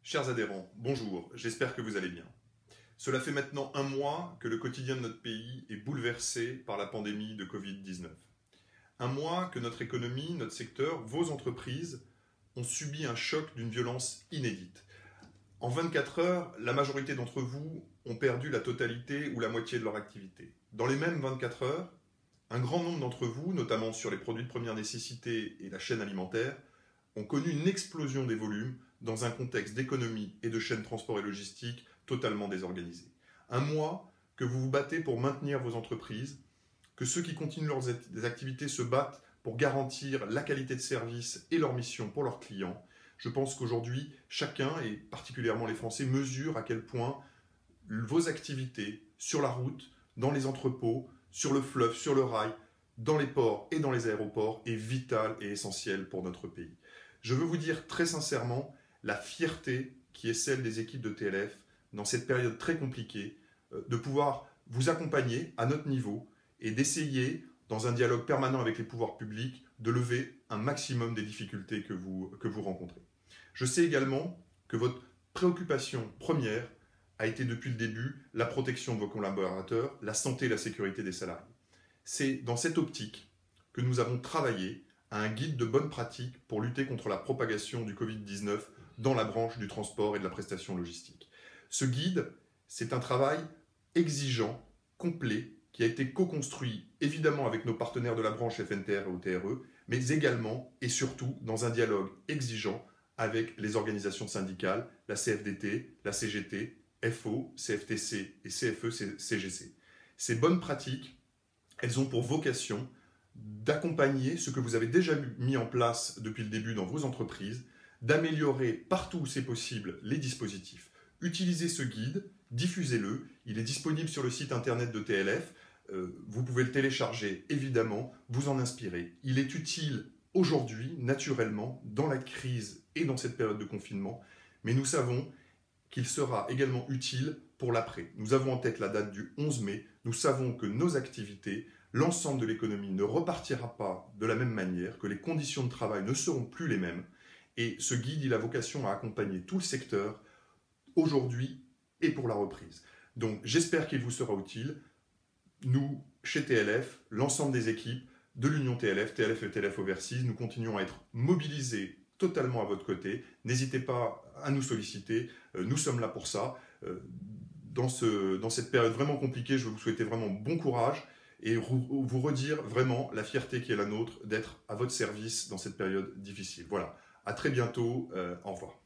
Chers adhérents, bonjour, j'espère que vous allez bien. Cela fait maintenant un mois que le quotidien de notre pays est bouleversé par la pandémie de Covid-19. Un mois que notre économie, notre secteur, vos entreprises ont subi un choc d'une violence inédite. En 24 heures, la majorité d'entre vous ont perdu la totalité ou la moitié de leur activité. Dans les mêmes 24 heures, un grand nombre d'entre vous, notamment sur les produits de première nécessité et la chaîne alimentaire, ont connu une explosion des volumes dans un contexte d'économie et de chaîne transport et logistique totalement désorganisée. Un mois que vous vous battez pour maintenir vos entreprises, que ceux qui continuent leurs activités se battent pour garantir la qualité de service et leur mission pour leurs clients. Je pense qu'aujourd'hui, chacun, et particulièrement les Français, mesurent à quel point vos activités sur la route, dans les entrepôts, sur le fleuve, sur le rail, dans les ports et dans les aéroports est vitale et essentielle pour notre pays. Je veux vous dire très sincèrement la fierté qui est celle des équipes de TLF dans cette période très compliquée, de pouvoir vous accompagner à notre niveau et d'essayer, dans un dialogue permanent avec les pouvoirs publics, de lever un maximum des difficultés que vous rencontrez. Je sais également que votre préoccupation première a été depuis le début la protection de vos collaborateurs, la santé et la sécurité des salariés. C'est dans cette optique que nous avons travaillé à un guide de bonnes pratiques pour lutter contre la propagation du Covid-19 dans la branche du transport et de la prestation logistique. Ce guide, c'est un travail exigeant, complet, qui a été co-construit évidemment avec nos partenaires de la branche FNTR et OTRE, mais également et surtout dans un dialogue exigeant avec les organisations syndicales, la CFDT, la CGT, FO, CFTC et CFE-CGC. Ces bonnes pratiques, elles ont pour vocation d'accompagner ce que vous avez déjà mis en place depuis le début dans vos entreprises, d'améliorer partout où c'est possible les dispositifs. Utilisez ce guide, diffusez-le, il est disponible sur le site internet de TLF, vous pouvez le télécharger évidemment, vous en inspirer. Il est utile aujourd'hui, naturellement, dans la crise et dans cette période de confinement, mais nous savons qu'il sera également utile pour l'après. Nous avons en tête la date du 11 mai, nous savons que nos activités, l'ensemble de l'économie ne repartira pas de la même manière, que les conditions de travail ne seront plus les mêmes. Et ce guide, il a vocation à accompagner tout le secteur aujourd'hui et pour la reprise. Donc j'espère qu'il vous sera utile. Nous, chez TLF, l'ensemble des équipes de l'Union TLF, TLF et TLF Overseas, nous continuons à être mobilisés totalement à votre côté. N'hésitez pas à nous solliciter, nous sommes là pour ça. Dans cette période vraiment compliquée, je veux vous souhaiter vraiment bon courage et vous redire vraiment la fierté qui est la nôtre d'être à votre service dans cette période difficile. Voilà, à très bientôt, au revoir.